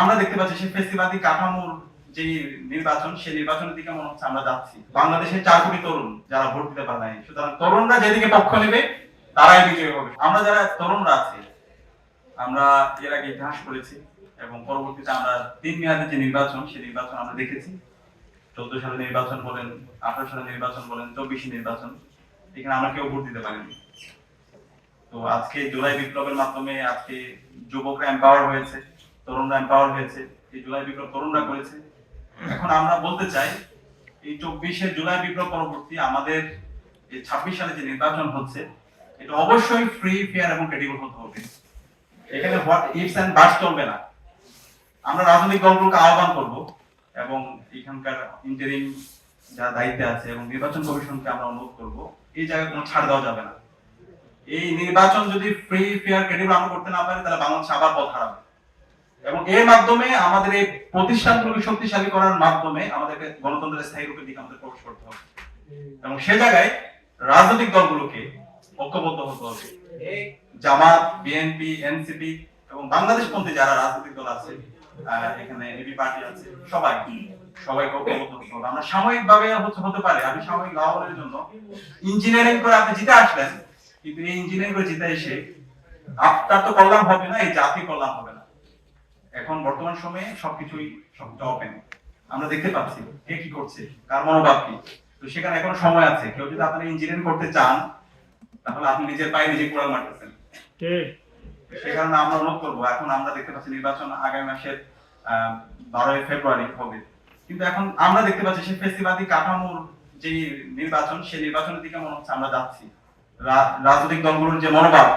আমরা দেখতে পাচ্ছি সেই ফেসিবাদী কাঠামোর যে নির্বাচন, সেই নির্বাচনের দিকে মনে হচ্ছে আমরা যাচ্ছি। বাংলাদেশের 4 কোটি তরুণ যারা ভোট দিতে পারে নাই, সুতরাং তরুণরা যেদিকে পক্ষ নেবে তারাই বিজয়ী হবে। আমরা যারা তরুণরা আছি, আমরা এর আগে ইতিহাস করেছি এবং পরবর্তীতে আমরা 3 মেয়াদের যে নির্বাচন, সেই নির্বাচন আমরা দেখেছি। 14 সালে নির্বাচন বলেন, 18 সালে নির্বাচন বলেন, 24 নির্বাচন, এখানে আমরা কেউ ভোট দিতে পারিনি। তো আজকে জুলাই বিপ্লবের মাধ্যমে আজকে যুবকরা এম্পাওয়ার হয়েছে, তরুণরা এম্পাওয়ার হয়েছে। এই জুলাই বিপ্লব তরুণরা করেছে। এখন আমরা বলতে চাই, এই 24 জুলাই বিপ্লব পরবর্তী আমাদের এই 26 সালে যে নির্বাচন হচ্ছে, এটা অবশ্যই ফ্রি, ফেয়ার এবং ক্রেডিবল হতে হবে। এখানে হোয়াট ইফস এন্ড বাটস চলবে না। আমরা রাজনৈতিক দলগুলোকে আহ্বান করব এবং এখানকার ইন্টারিম যারা দায়িত্বে আছে এবং নির্বাচন কমিশনকে আমরা অনুরোধ করব, এই জায়গায় কোনো ছাড় দেওয়া যাবে না। এই নির্বাচন যদি ফ্রি, ফেয়ার, ক্রেডিবল আমরা করতে না পারি, তাহলে বাংলাদেশ আবার পথ হারাবে। এবং এর মাধ্যমে আমাদের এই প্রতিষ্ঠানগুলোকে শক্তিশালী করার মাধ্যমে আমাদেরকে গণতন্ত্রের স্থায়ী রূপের দিকে আমাদের প্রবেশ করতে হবে এবং সে জায়গায় রাজনৈতিক দলগুলোকে ঐক্যবদ্ধ হতে হবে। জামাত, বিএনপি, এনসিপি এবং বাংলাদেশপন্থী যারা রাজনৈতিক দল আছে, এখানে এবি পার্টি আছে, সবাইকে ঐক্যবদ্ধ হতে হবে। আমরা সাময়িকভাবে হতে পারে, আমি সাময়িক লাভের জন্য ইঞ্জিনিয়ারিং করে আপনি জিতে আসলেন, কিন্তু এই ইঞ্জিনিয়ারিং করে জিতে এসে আপনার তো কল্যাণ হবে না, এই জাতির কল্যাণ হবে না। এখন বর্তমান সময়ে সবকিছু ওপেন, আমরা দেখতে পাচ্ছি কে কি করছে, কার মনোভাব কি। তো সেখানে এখনো সময় আছে। কেউ যদি আপনারা ইঞ্জিনিয়ারিং করতে চান, তাহলে আপনি নিজের পায়ে নিজে কোড়াল মারতেছেন। সে কারণে আমরা অনুরোধ করবো, এখন আমরা দেখতে পাচ্ছি নির্বাচন আগামী মাসের 12 ফেব্রুয়ারি হবে, কিন্তু এখন আমরা দেখতে পাচ্ছি সেই ফেসিবাদী কাঠামোর যে নির্বাচন, সেই নির্বাচনের দিকে মনে হচ্ছে আমরা যাচ্ছি। রাজনৈতিক দলগুলোর যে মনোভাব,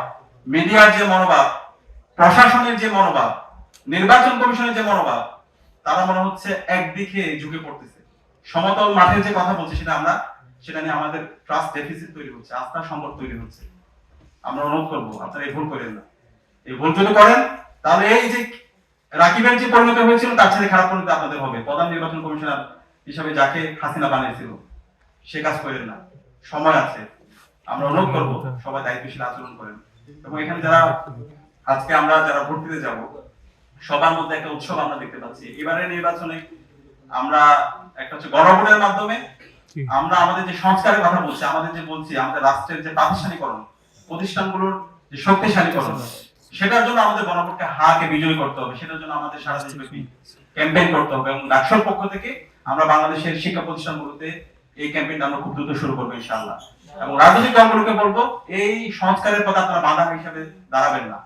মিডিয়ার যে মনোভাব, প্রশাসনের যে মনোভাব, নির্বাচন কমিশনের যে মনোভাব, তারা মনে হচ্ছে একদিকে ঝুঁকে পড়তেছে। সমতল মাঠের যে কথা বলছি, সেটা নিয়ে আমাদের ট্রাস্ট ডেফিসিট তৈরি হচ্ছে, আস্থার সংকট তৈরি হচ্ছে। আমরা অনুরোধ করবো, আপনারা এই ভুল করেন না। এই ভুল যদি করেন, তাহলে এই যে রাকিবের যে পরিণতি হয়েছিল, তার সাথে খারাপ পরিণতি আপনাদের হবে। প্রধান নির্বাচন কমিশনার হিসাবে যাকে হাসিনা বানিয়েছিল, সে কাজ করেন না, সময় আছে। আমরা অনুরোধ করবো সবাই দায়িত্বশীল আচরণ করেন। এবং এখানে আজকে আমরা যারা ভোট দিতে যাব, সবার মধ্যে একটা উৎসব আমরা দেখতে পাচ্ছি। এবারের নির্বাচনে আমরা একটা হচ্ছে গণভোটের মাধ্যমে আমরা আমাদের যে সংস্কারের কথা বলছি, আমাদের রাষ্ট্রের যে প্রাতিষ্ঠানিকরণ, প্রতিষ্ঠানগুলোর যে শক্তিশালীকরণ, সেটার জন্য আমাদের গণভোটকে হাকে বিজয়ী করতে হবে। সেটার জন্য আমাদের সারা দেশব্যাপী ক্যাম্পেইন করতে হবে এবং ডাকসুর পক্ষ থেকে আমরা বাংলাদেশের শিক্ষা প্রতিষ্ঠানগুলোতে এই ক্যাম্পেইনটা আমরা খুব দ্রুত শুরু করবো ইনশাআল্লাহ। এবং রাজনৈতিক দলগুলোকে বলবো, এই সংস্কারের পথে আপনারা বাধা হিসাবে দাঁড়াবেন না।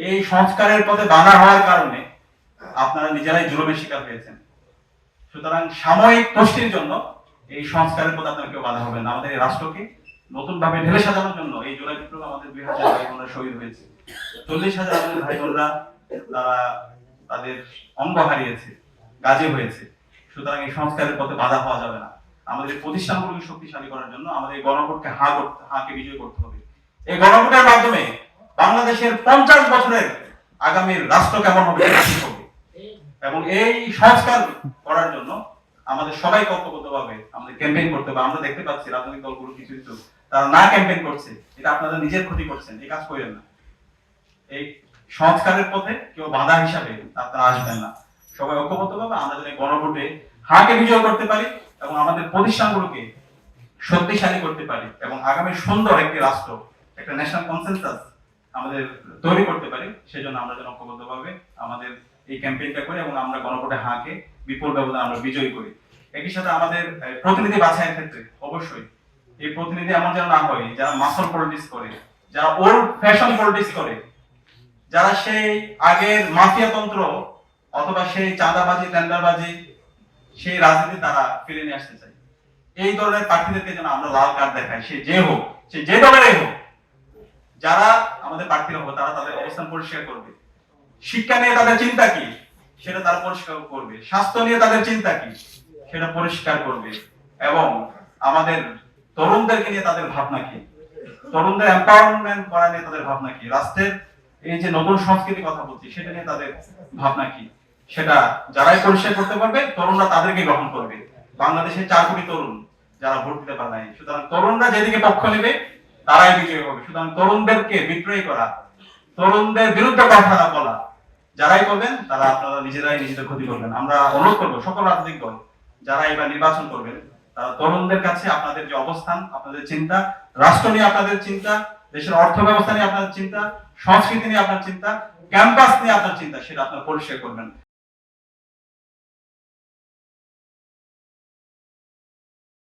এই সংস্কারের পথে বাধা হওয়ার কারণে আপনারা নিজেরাই জুলুমের শিকার হয়েছেন। সুতরাং সাময়িক তুষ্টির জন্য এই সংস্কারের পথে আপনারা কেউ বাধা হবেন না। আমাদের এই রাষ্ট্রকে নতুন ভাবে ঢেলে সাজানোর জন্য এই জুলাই বিপ্লবে আমাদের 2000 ভাই বোনরা শহীদ হয়েছে, 40,000 আমাদের ভাই বোনরা তারা তাদের অঙ্গ হারিয়েছে, গাজী হয়েছে। সুতরাং এই সংস্কারের পথে বাধা হওয়া যাবে না। আমাদের প্রতিষ্ঠানগুলোকে শক্তিশালী করার জন্য আমাদের এই গণভোটকে হাকে বিজয় করতে হবে। এই গণভোটের মাধ্যমে বাংলাদেশের 50 বছরের আগামীর রাষ্ট্র কেমন হবে এবং এই সংস্কার করার জন্য আমাদের সবাই ঐক্যবদ্ধভাবে আমাদের ক্যাম্পেইন করতে হবে। আমরা দেখতে পাচ্ছি রাজনৈতিক দলগুলো কিছু তারা না ক্যাম্পেইন করছে, এটা আপনারা নিজের ক্ষতি করছেন। এই কাজ করেন না। এই সংস্কারের পথে কেউ বাধা হিসাবে আপনারা আসবেন না। সবাই ঐক্যবদ্ধভাবে আমরা যদি গণভোটে হাকে বিজয় করতে পারি এবং আমাদের প্রতিষ্ঠানগুলোকে শক্তিশালী করতে পারি এবং আগামী সুন্দর একটি রাষ্ট্র, একটা ন্যাশনাল কনসেনসাস আমাদের তৈরি করতে পারি, সেজন্য আমরা যেন ঐক্যবদ্ধভাবে আমাদের এই ক্যাম্পেইনটা করি এবং আমরা গণভোটে হাকে বিপুল ব্যবধানে আমরা বিজয়ী করি। একই সাথে আমাদের প্রতিনিধি বাছাইয়ের ক্ষেত্রে অবশ্যই এই প্রতিনিধি এমন যেন না হয় যারা মাসল পলিটিক্স করে, যারা ওল্ড ফ্যাশন পলিটিক্স করে, যারা সেই আগের মাফিয়া তন্ত্র অথবা সেই চাঁদাবাজি, টেন্ডারবাজি, সেই রাজনীতি তারা ফিরে নিয়ে আসতে চায়। এই ধরনের প্রার্থীদেরকে যেন আমরা লাল কার্ড দেখাই, সে যে হোক, সে যে দলেরই হোক। যারা আমাদের প্রার্থীরা হবে তারা তাদের অবস্থান পরিষ্কার করবে। শিক্ষা নিয়ে তাদের চিন্তা কি সেটা তারা পরিষ্কার করবে, স্বাস্থ্য নিয়ে তাদের চিন্তা কি সেটা পরিষ্কার করবে, এবং আমাদের তরুণদেরকে নিয়ে তাদের ভাবনা কি, তরুণদের এম্পাওয়ারমেন্ট করা নিয়ে তাদের ভাবনা কি, রাষ্ট্রের এই যে নতুন সংস্কৃতি কথা বলছি সেটা নিয়ে তাদের ভাবনা কি, সেটা যারাই পরিষ্কার করতে পারবে তরুণরা তাদেরকে গ্রহণ করবে। বাংলাদেশের 4 কোটি তরুণ যারা ভোট দিতে পারে নাই, সুতরাং তরুণরা যেদিকে পক্ষ নেবে তারাই বিজয়ী হবে। সুতরাং তরুণদেরকে বিদ্রোহী করা, তরুণদের বিরুদ্ধে কথা না বলা, যারাই করবেন তারা আপনারা নিজেরাই নিজেদের ক্ষতি করবেন। আমরা অনুরোধ করবো সকল রাজনৈতিক দল যারা এবার নির্বাচন করবেন তারা তরুণদের কাছে আপনাদের যে অবস্থান, আপনাদের চিন্তা, রাষ্ট্র নিয়ে আপনাদের চিন্তা, দেশের অর্থ ব্যবস্থা নিয়ে আপনাদের চিন্তা, সংস্কৃতি নিয়ে আপনার চিন্তা, ক্যাম্পাস নিয়ে আপনার চিন্তা, সেটা আপনারা পরিষ্কার করবেন।